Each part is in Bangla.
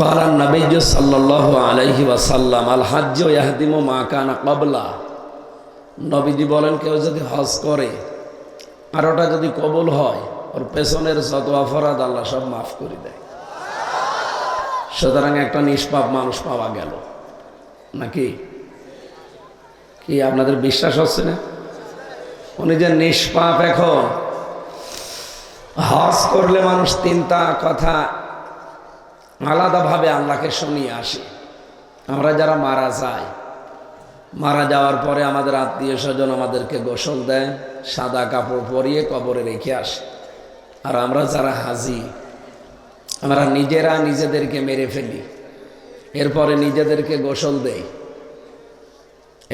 قال النبي صلى الله عليه وسلم الحج يهدم ما كان قبله। নবীজি বলেন, কেউ যদি হজ করে আর ওটা যদি কবুল হয়, ওর পেছনের যত অপরাধ আল্লাহ সব মাফ করে দেয়। সুতরাং একটা নিষ্পাপ মানুষ পাওয়া গেল নাকি? কি আপনাদের বিশ্বাস হচ্ছে না? উনি যে নিষ্পাপ, এখন হজ করলে মানুষ তিনটা কথা আলাদাভাবে আল্লাহকে শুনিয়ে আসে। আমরা যারা মারা যাই, মারা যাওয়ার পরে আমাদের আত্মীয় স্বজন আমাদেরকে গোসল দেয়, সাদা কাপড় পরিয়ে কবরে রেখে আসে। আর আমরা যারা হাজি, আমরা নিজেরা নিজেদেরকে মেরে ফেলি, এরপরে নিজেদেরকে গোসল দেই,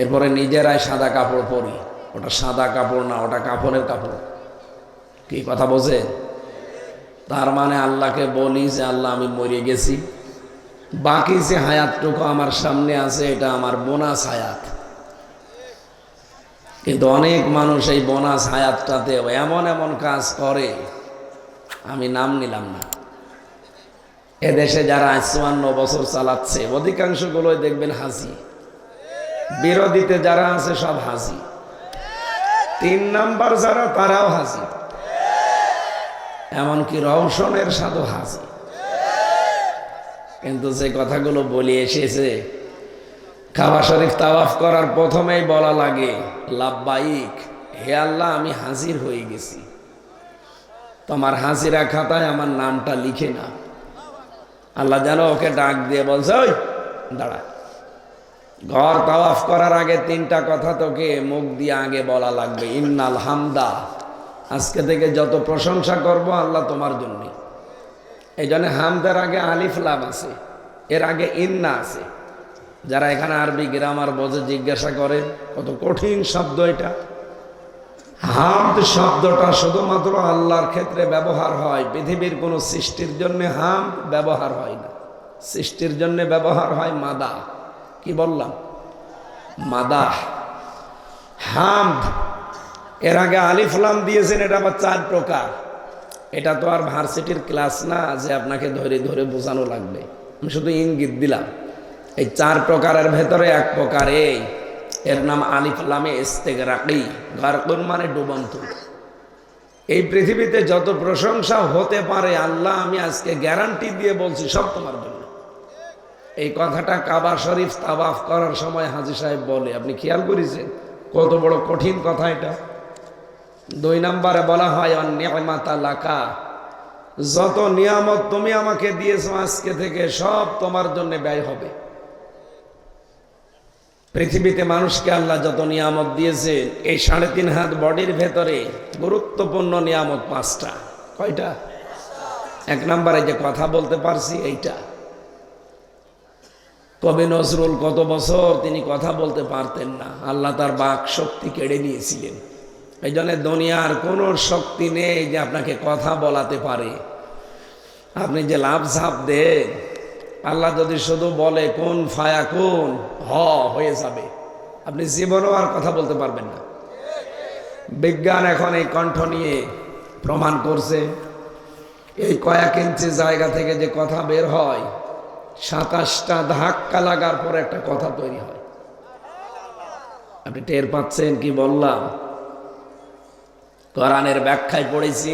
এরপরে নিজেরাই সাদা কাপড় পরি। ওটা সাদা কাপড় না, ওটা কাপড়ের কাপড়। কি কথা বোঝেন? তার মানে আল্লাহকে বলি যে আল্লাহ আমি মরে গেছি, বাকি যে হায়াতটুকু আমার সামনে আছে এটা আমার বোনাস হায়াত। কিন্তু অনেক মানুষ এই বোনাস হায়াতটাতে এমন এমন কাজ করে, আমি নাম নিলাম না। এদেশে যারা ৫৪ বছর চালাচ্ছে অধিকাংশগুলোই দেখবেন হাজি, বিরোধীতে যারা আছে সব হাজি, ৩ নাম্বার যারা তারাও হাজি, এমনকি রওশনের সাথে হাজি। কিন্তু যে কথাগুলো বলে এসেছে, কাবা শরীফ তাওয়াফ করার প্রথমেই বলা লাগে লাব্বাইক, হে আল্লাহ আমি হাজির হয়ে গেছি, তোমার হাজিরা খাতায় আমার নামটা লিখে না। আল্লাহ যেন ওকে ডাক দিয়ে বলছে, ওই দাঁড়া। ঘর তাওয়াফ করার আগে 3টা কথা তোকে মুখ দিয়ে আগে বলা লাগবে, ইন্নাল হামদা, আজকে থেকে যত প্রশংসা করব আল্লাহ তোমার জন্য। এই জন্য হামদের আগে আলিফ লাম আছে, এর আগে ইন্না আছে। যারা এখানে আরবি গ্রামার বোঝে জিজ্ঞাসা করে, কত কঠিন শব্দ এটা। হামদ শব্দটা শুধুমাত্র আল্লাহর ক্ষেত্রে ব্যবহার হয়, পৃথিবীর কোনো সৃষ্টির জন্য হামদ ব্যবহার হয় না। সৃষ্টির জন্য ব্যবহার হয় মাদা। কি বললাম? মাদাহ, হামদ। এর আগে আলিফ লাম দিয়েছেন, এটা আবার 4 প্রকার। এটা তো আর ভার্সিটির ক্লাস না যে আপনাকে ধরে ধরে বোঝানো লাগবে, আমি শুধু ইঙ্গিত দিলাম। এই 4 প্রকারের ভেতরে 1 প্রকার এর নাম আলিফ লামে ইস্তেগরাকি, গারকুন মানে ডুবন্ত। এই পৃথিবীতে যত প্রশংসা হতে পারে আল্লাহ, আমি আজকে গ্যারান্টি দিয়ে বলছি সব তোমার জন্য। এই কথাটা কাবা শরীফ তাওয়াফ করার সময় হাজী সাহেব বলে, আপনি খেয়াল করেছেন কত বড় কঠিন কথা এটা। 2 নম্বরে বলা হয় অন্নিমাতা লাকা, যত নিয়ামত তুমি আমাকে দিয়েছো আজকে থেকে সব তোমার জন্য ব্যয় হবে। পৃথিবীতে মানুষকে আল্লাহ যত নিয়ামত দিয়েছেন, এই 3.5 হাত বডির ভেতরে গুরুত্বপূর্ণ নিয়ামত 5টা। কয়টা? 1 নম্বরে যে কথা বলতে পারছি এইটা। কবি নজরুল কত বছর তিনি কথা বলতে পারতেন না, আল্লাহ তার বাক শক্তি কেড়ে নিয়েছিলেন। এই জন্য দুনিয়ার কোনো শক্তি নেই যে আপনাকে কথা বলাতে পারে। আপনি যে লাভ ঝাপ দেন, আল্লাহ যদি শুধু বলে কোন ফায়া কোন হয়ে যাবে, আপনি জীবনেও আর কথা বলতে পারবেন না। বিজ্ঞান এখন এই কণ্ঠ নিয়ে প্রমাণ করছে, এই কয়েক ইঞ্চি জায়গা থেকে যে কথা বের হয়, 27টা ধাক্কা লাগার পর একটা কথা তৈরি হয়। আপনি টের পাচ্ছেন কি বললাম? কোরআনের ব্যাখ্যায় পড়েছি,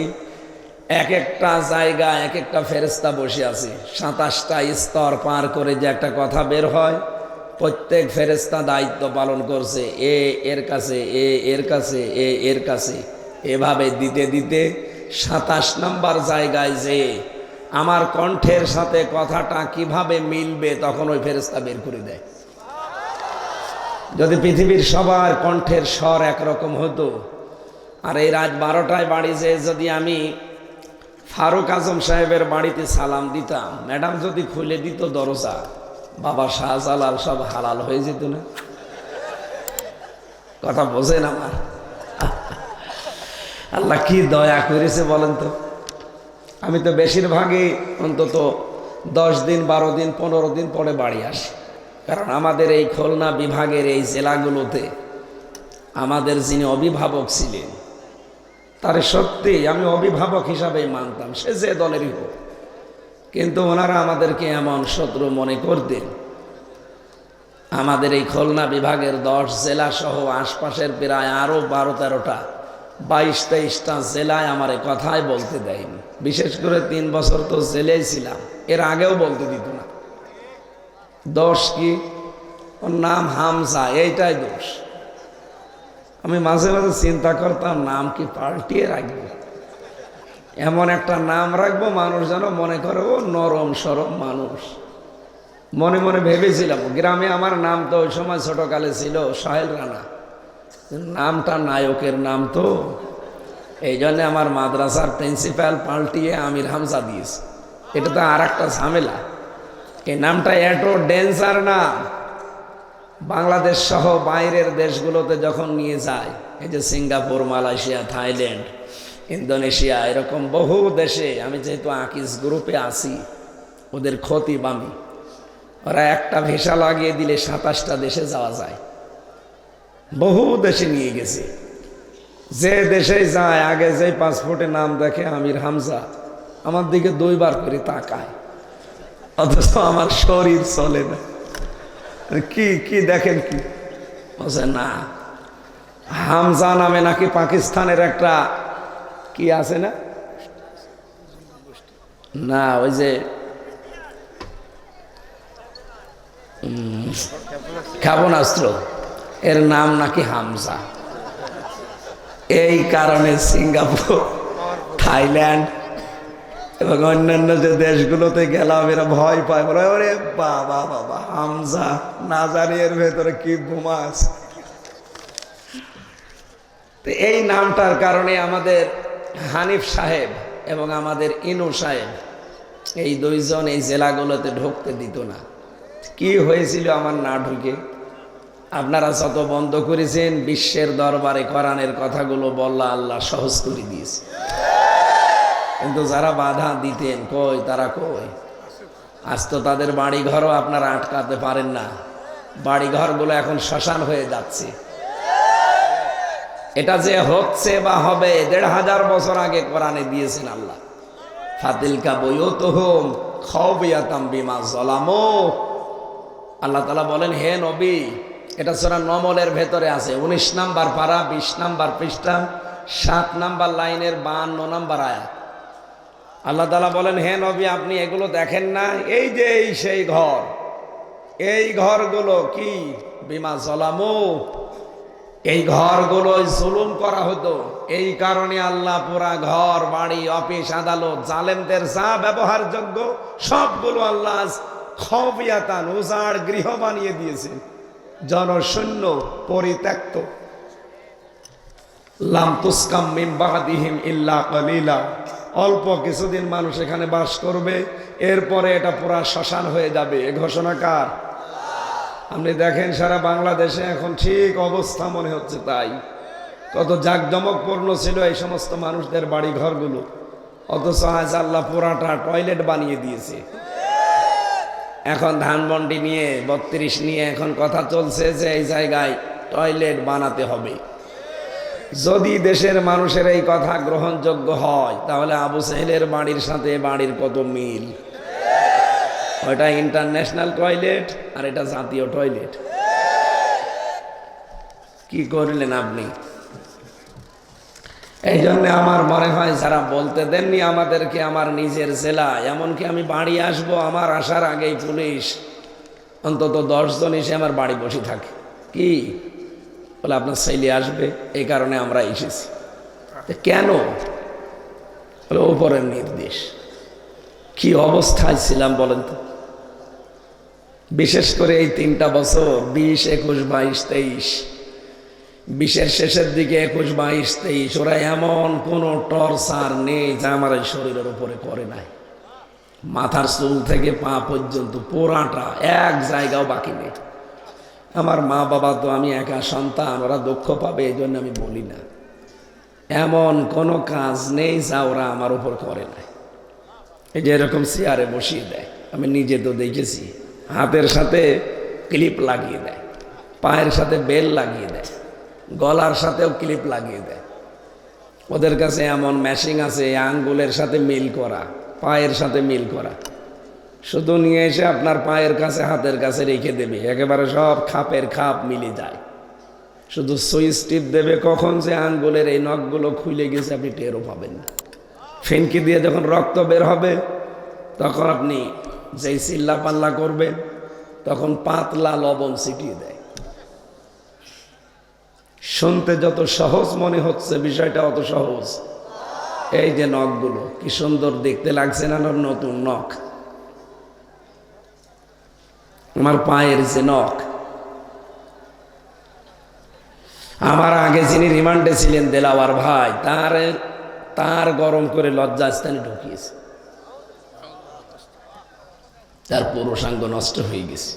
এক একটা জায়গায় এক একটা ফেরেশতা বসে আছে। 27টা স্তর পার করে যে একটা কথা বের হয়, প্রত্যেক ফেরেশতা দায়িত্ব পালন করছে। এর কাছে, এর কাছে, এর কাছে, এভাবে দিতে দিতে 27 নম্বর জায়গায় যে আমার কণ্ঠের সাথে কথাটা কিভাবে মিলবে, তখন ওই ফেরেশতা বের করে দেয়। যদি পৃথিবীর সবার কণ্ঠের স্বর একরকম হতো, আর এই রাত 12টায় বাড়ি যেয়ে যদি আমি ফারুক আজম সাহেবের বাড়িতে সালাম দিতাম, ম্যাডাম যদি খুলে দিত দরজা, বাবা শাহজালাল সব হালাল হয়ে যেত না? কথা বোঝেন আমার? আল্লাহ কি দয়া করেছে বলেন তো। আমি তো বেশিরভাগই অন্তত 10 দিন, 12 দিন, 15 দিন পরে বাড়ি আসি। কারণ আমাদের এই খুলনা বিভাগের এই জেলাগুলোতে আমাদের যিনি অভিভাবক ছিলেন, তারে সত্যি আমি অভিভাবক হিসাবে মানতাম, সে যে দলেরই হোক। কিন্তু ওনারা আমাদেরকে এমন শত্রু মনে করতেন। আমাদের এই খুলনা বিভাগের 10 জেলা সহ আশপাশের প্রায় আরো 12-13টা 22-23টা জেলায় আমার কথাই বলতে দেয়নি। বিশেষ করে 3 বছর তো জেলেই ছিলাম, এর আগেও বলতে দিত না। দোষ কি? ওর নাম হামজা, এইটাই দোষ। আমি মাঝে মাঝে চিন্তা করতাম নাম কি পাল্টিয়ে রাখবো, এমন একটা নাম রাখবো মানুষ যেন মনে করে ও নরম সরম মানুষ। মনে মনে ভেবেছিলাম, গ্রামে আমার নাম তো ওই সময় ছোটকালে ছিল সোহেল রানা, নামটা নায়কের নাম তো, এই জন্য আমার মাদ্রাসার প্রিন্সিপাল পাল্টিয়ে আমির হামজা দিয়েছে। এটা তো আর একটা ঝামেলা। এই নামটা এত ডেঞ্জার নাম, বাংলাদেশ সহ বাইরের দেশগুলোতে যখন নিয়ে যায়, এই যে সিঙ্গাপুর, মালয়েশিয়া, থাইল্যান্ড, ইন্দোনেশিয়া, এরকম বহু দেশে, আমি যেহেতু আকিজ গ্রুপে আছি, ওদের খতিব আমি, ওরা একটা ভিসা লাগিয়ে দিলে 27টা দেশে যাওয়া যায়। বহু দেশে নিয়ে গেছে। যে দেশে যায় আগে যে পাসপোর্টে নাম দেখে আমির হামজা, আমার দিকে 2 বার করে তাকায়, অথচ আমার শরীর চলে না। কি কি দেখেন কি বলছে? না, হামজা নামে নাকি পাকিস্তানের একটা কি আছে না, না ওই যে ক্ষেপণাস্ত্র, এর নাম নাকি হামজা। এই কারণে সিঙ্গাপুর, থাইল্যান্ড এবং অন্যান্য যে দেশগুলোতে গেলাম, এরা ভয় পায়, বলে ওরে বাবা বাবা হামজা, না জানি এর ভেতরে কি বোমা আছে। এই নামটার কারণে আমাদের হানিফ সাহেব এবং আমাদের ইনু সাহেব, এই 2 জন এই জেলাগুলোতে ঢুকতে দিত না। কি হয়েছিল আমার না ঢুকে? আপনারা যত বন্ধ করেছেন, বিশ্বের দরবারে কোরআনের কথাগুলো বললা আল্লাহ সহজ করে দিয়েছে। কিন্তু যারা বাধা দিতেন, কই তারা কই? আজ তো তাদের বাড়িঘরও আপনারা আটকাতে পারেন না। বাড়িঘরগুলো এখন শ্মশান হয়ে যাচ্ছে। এটা যে হচ্ছে বা হবে 1500 বছর আগে কোরআনে দিয়েছেন আল্লাহ। ফাতিলকা বুয়ুতুহুম খাওফিয়াতাম বিমা যালামু। আল্লাহ তাআলা বলেন, হে নবী, এটা সূরা নমলের ভেতরে আছে, 19 নাম্বার পারা, 20 নাম্বার পৃষ্ঠা, 7 নাম্বার লাইনের 52 নাম্বার আয়াত। আল্লাহ তাআলা বলেন, হে নবী, আপনি এগুলো দেখেন না? এই যে এই সেই ঘর, এই ঘরগুলো কি বিমা যালামু, এই ঘরগুলো জুলুম করা হতো। এই কারণে আল্লাহ পুরা ঘর বাড়ি, অফিস, আদালত, জালেমদের যা ব্যবহারযোগ্য সবগুলো আল্লাহ খাওফিয়াতান, উজাড় গৃহ বানিয়ে দিয়েছেন, জনশূন্য, পরিত্যক্ত। লাম তুসকাম মিন বাদিহিম ইল্লা কলিলা, অল্প কিছুদিন মানুষ এখানে বাস করবে, এরপরে এটা পুরা শ্মশান হয়ে যাবে। এ ঘোষণা কার? আপনি দেখেন সারা বাংলাদেশে এখন ঠিক অবস্থা মনে হচ্ছে তাই। কত জাঁকজমকপূর্ণ ছিল এই সমস্ত মানুষদের বাড়ি ঘরগুলো, অথচ আজ আল্লাহ পুরাটা টয়লেট বানিয়ে দিয়েছে। এখন ধানমন্ডি নিয়ে 32 নিয়ে এখন কথা চলছে যে এই জায়গায় টয়লেট বানাতে হবে। যদি দেশের মানুষের এই কথা গ্রহণযোগ্য হয়, তাহলে আবু সাহেলের বাড়ির সাথে বাড়ির কত মিল। ওইটা ইন্টারন্যাশনাল টয়লেট আর এটা জাতীয় টয়লেট। কি করলেন আপনি? এই জন্য আমার মনে হয় যারা বলতে দেননি আমাদেরকে আমার নিজের জেলা, এমনকি আমি বাড়ি আসব, আমার আসার আগেই পুলিশ অন্তত 10 জন এসে আমার বাড়ি বসে থাকে। কি বলে, আপনার ছেলে আসবে, এই কারণে আমরা এসেছি। কেন? বলে উপরের নির্দেশ। কি অবস্থায় ছিলাম বলেন তো? বিশেষ করে এই 3টা বছর 20, 21, 22, 23, 20-এর শেষের দিকে 21, 22, 23, ওরা এমন কোনো টর্চার নেই যা আমার এই শরীরের উপরে করে নাই। মাথার চুল থেকে পা পর্যন্ত পুরাটা এক জায়গাও বাকি নেই। আমার মা বাবা তো, আমি একা সন্তান, ওরা দুঃখ পাবে এই জন্য আমি বলি না। এমন কোনো কাজ নেই যা ওরা আমার উপর করে নাই। এই যে এরকম চেয়ারে বসিয়ে দেয়, আমি নিজে তো দেখেছি। হাতের সাথে ক্লিপ লাগিয়ে দেয়, পায়ের সাথে বেল লাগিয়ে দেয়, গলার সাথেও ক্লিপ লাগিয়ে দেয়। ওদের কাছে এমন মেশিন আছে আঙ্গুলের সাথে মিল করা, পায়ের সাথে মিল করা। শুধু নিয়ে এসে আপনার পায়ের কাছে হাতের কাছে রেখে দেবে, একেবারে সব খাপের খাপ মিলে যায়। শুধু সুইচ টিপ দেবে, কখন যে আঙ্গুলের এই নখগুলো খুলে গেছে আপনি টেরও পাবেন না। ফেনকি দিয়ে যখন রক্ত বের হবে তখন আপনি যেই চিল্লা পাল্লা করবেন তখন পাতলা লবণ ছিটিয়ে দেয়। শুনতে যত সহজ মনে হচ্ছে বিষয়টা অত সহজ। এই যে নখগুলো কি সুন্দর দেখতে লাগছে না? নতুন নখ, আমার পায়ের যে নখ। আমার আগে যিনি রিমান্ডে ছিলেন দেলাওয়ার ভাই, তার গরম করে লজ্জাস্থানে ঢুকিয়েছে, তার পুরুষাঙ্গ নষ্ট হয়ে গেছে।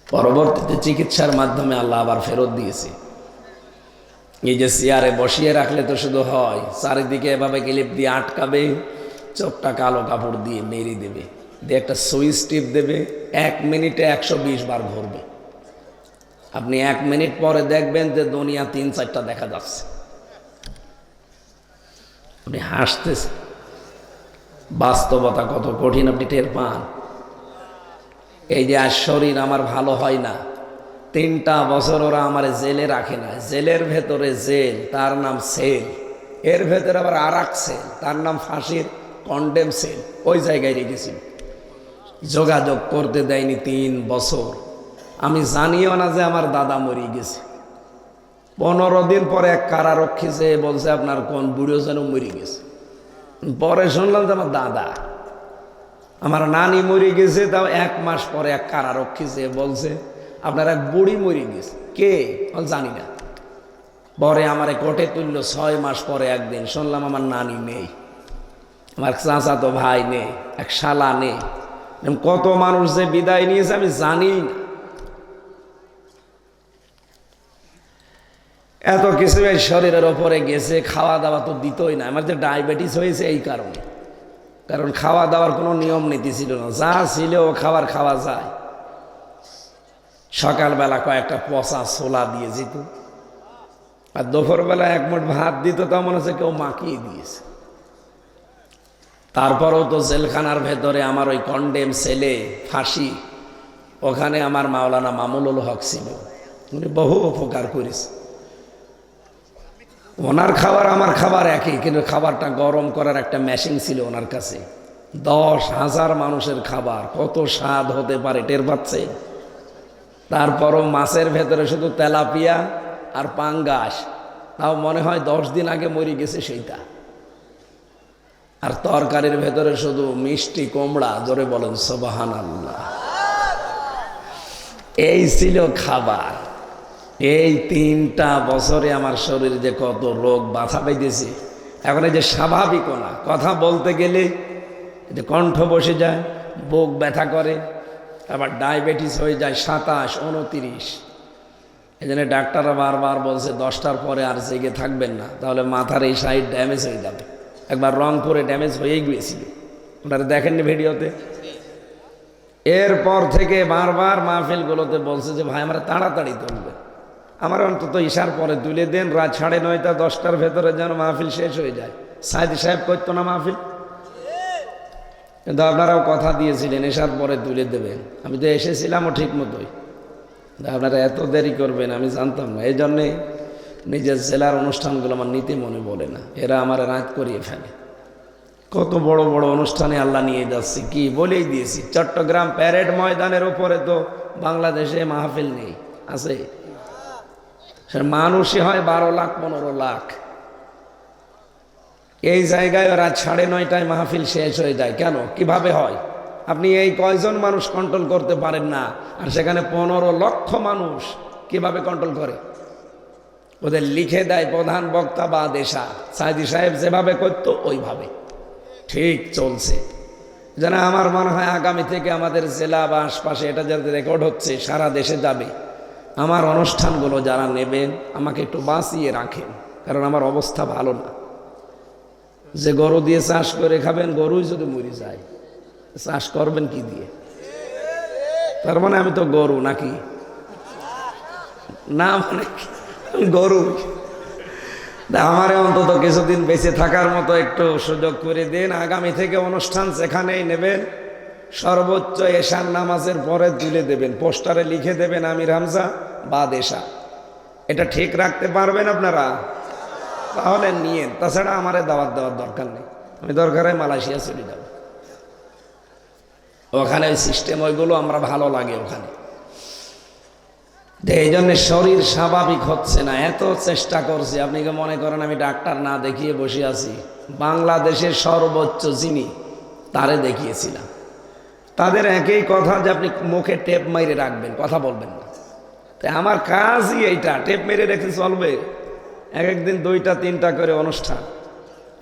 পরবর্তীতে চিকিৎসার মাধ্যমে আল্লাহ আবার ফেরত দিয়েছে। এই যে চেয়ারে বসিয়ে রাখলে তো শুধু হয়, চারিদিকে এভাবে ক্লিপ দিয়ে আটকাবে, চোখটা কালো কাপড় দিয়ে মেরে দেবে, দিয়ে একটা সুইচ টিপ দেবে, 1 মিনিটে 120 বার ঘুরবে। আপনি 1 মিনিট পরে দেখবেন যে দুনিয়া 3-4টা দেখা যাচ্ছে। আপনি হাসতেছেন, বাস্তবতা কত কঠিন আপনি টের পান। এই যে আর শরীর আমার ভালো হয় না, 3টা বছর ওরা আমার জেলে রাখে না। জেলের ভেতরে জেল, তার নাম সেল, এর ভেতরে আবার আরেক সেল, তার নাম ফাঁসির কন্ডেম সেল। ওই জায়গায় রেখেছি, যোগাযোগ করতে দেয়নি 3 বছর। আমি জানিও না যে আমার দাদা মরে গেছে। 15 দিন পরে এক কারারক্ষী যে বলছে আপনার কোন বুড়ো যেন মরে গেছে। পরে শুনলাম যে আমার দাদা, আমার নানি মরে গেছে। তাও 1 মাস পরে এক কারারক্ষী যে বলছে আপনার এক বুড়ি মরে গেছে। কে জানি না। পরে আমার কোর্টে তুললো। 6 মাস পরে একদিন শুনলাম আমার নানি নেই, আমার চাচাতো ভাই নেই, এক শালা নেই। কত মানুষ যে বিদায় নিয়েছে আমি জানি না। এত কিছু এই শরীরের ওপরে গেছে, খাওয়া দাওয়া তো দিতই না। আমার যে ডায়াবেটিস হয়েছে এই কারণে, কারণ খাওয়া দাওয়ার কোনো নিয়ম নীতি ছিল না, যা ছিল ও খাওয়া যায়। সকালবেলা কয়েকটা পচা ছোলা দিয়ে যেত, আর দুপুরবেলা 1 মুঠ ভাত দিত, তা মনে হচ্ছে কেউ মাখিয়ে দিয়েছে। তারপরেও তো জেলখানার ভেতরে আমার ওই কন্ডেম সেলে ফাঁসি, ওখানে আমার মাওলানা মামুনুল হক ছিল, উনি বহু উপকার করেছে। ওনার খাবার আমার খাবার একই, কিন্তু খাবারটা গরম করার একটা মেশিন ছিল ওনার কাছে। 10,000 মানুষের খাবার কত স্বাদ হতে পারে টের পাচ্ছে। তারপরও মাছের ভেতরে শুধু তেলাপিয়া আর পাঙ্গাস, তাও মনে হয় 10 দিন আগে মরে গেছে সেইটা। আর তরকারির ভেতরে শুধু মিষ্টি কুমড়া, জোরে বলেন সুবহানাল্লাহ। এই ছিল খাবার। এই 3টা বছরে আমার শরীর যে কত রোগ বাধা পেয়েছে। এখন এই যে স্বাভাবিক না, কথা বলতে গেলে যে কণ্ঠ বসে যায়, বুক ব্যথা করে, আবার ডায়াবেটিস হয়ে যায় 27, 29। এই জন্য ডাক্তাররা বারবার বলছে 10টার পরে আর জেগে থাকবেন না, তাহলে মাথার এই সাইড ড্যামেজ হয়ে যাবে। একবার রংপুরে ড্যামেজ হয়েই গিয়েছিল, আপনারা দেখেননি ভিডিওতে। এরপর থেকে বারবার মাহফিলগুলোতে বলছে যে ভাই আমরা তাড়াতাড়ি তুলবে, আমার অন্তত ইশার পরে তুলে দেন, রাত 9:30 10টার ভেতরে যেন মাহফিল শেষ হয়ে যায়। সাইদি সাহেব করতো না মাহফিল, কিন্তু আপনারাও কথা দিয়েছিলেন এশার পরে তুলে দেবেন। আমি তো এসেছিলামও ঠিক মতোই, আপনারা এত দেরি করবেন আমি জানতাম না। এই জন্যে নিজের জেলার অনুষ্ঠানগুলো আমার নিতে মনে বলে না, এরা আমার রাত করিয়ে ফেলে। কত বড় বড় অনুষ্ঠানে আল্লাহ নিয়ে যাচ্ছে, কি বলেই দিয়েছি। চট্টগ্রাম প্যারেড ময়দানের ওপরে তো বাংলাদেশে মাহফিল নেই, আছে? মানুষই হয় 12 লাখ 15 লাখ। এই জায়গায় রাত 9:30 মাহফিল শেষ হয়ে যায়। কেন, কিভাবে হয়? আপনি এই কয়জন মানুষ কন্ট্রোল করতে পারেন না, আর সেখানে 15 লক্ষ মানুষ কিভাবে কন্ট্রোল করে? ওদের লিখে দেয় প্রধান বক্তা বা দেশা। সাইদি সাহেব যেভাবে করতো ওইভাবে ঠিক চলছে। যেন আমার মনে হয় আগামী থেকে আমাদের জেলা বা আশপাশে এটা যাতে রেকর্ড হচ্ছে, সারা দেশে যাবে। আমার অনুষ্ঠানগুলো যারা নেবেন আমাকে একটু বাঁচিয়ে রাখেন, কারণ আমার অবস্থা ভালো না। যে গরু দিয়ে চাষ করে খাবেন, গরুই যদি মরে যায়, চাষ করবেন কি দিয়ে? তার মানে আমি তো গরু নাকি? না, মানে গরু। আমার অন্তত কিছুদিন বেঁচে থাকার মতো একটু সুযোগ করে দিন। আগামী থেকে অনুষ্ঠান যেখানেই নেবেন সর্বোচ্চ এশার নামাজের পরে তুলে দেবেন, পোস্টারে লিখে দেবেন আমির হামজা বাদ এশা। এটা ঠিক রাখতে পারবেন আপনারা? তাহলে নিয়েন, তাছাড়া আমারে দাওয়াত দেওয়ার দরকার নেই। আমি দরকারে মালয়েশিয়া চলে যাব, ওখানে ওই সিস্টেম ওইগুলো আমরা ভালো লাগে ওখানে। এই জন্য শরীর স্বাভাবিক হচ্ছে না, এত চেষ্টা করছি। আপনি কি মনে করেন আমি ডাক্তার না দেখিয়ে বসে আছি? বাংলাদেশের সর্বোচ্চ যিনি তারে দেখিয়েছিলাম, তাদের একই কথা যে আপনি মুখে টেপ মেরে রাখবেন, কথা বলবেন না। তাই আমার কাজই এইটা, টেপ মেরে রেখে চলবে। এক একদিন 2টা 3টা করে অনুষ্ঠান,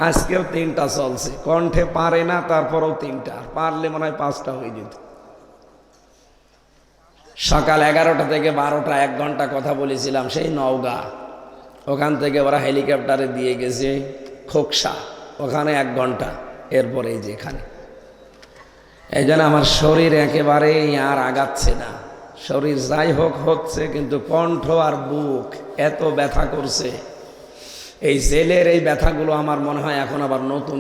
আজকেও 3টা চলছে। কণ্ঠে পারে না, তারপরেও 3টা, আর পারলে মনে হয় 5টা হয়ে যেত। সকাল 11টা থেকে 12টা 1 ঘন্টা কথা বলেছিলাম সেই নওগাঁ, ওখান থেকে ওরা হেলিকপ্টারে দিয়ে গেছে খোকসা, ওখানে 1 ঘন্টা, এরপরে এই যে এখানে। এই জন্য আমার শরীর একেবারেই আর আগাচ্ছে না। শরীর যাই হোক হচ্ছে, কিন্তু কণ্ঠ আর বুক এত ব্যথা করছে। এই জেলের এই ব্যথাগুলো আমার মনে হয় এখন আবার নতুন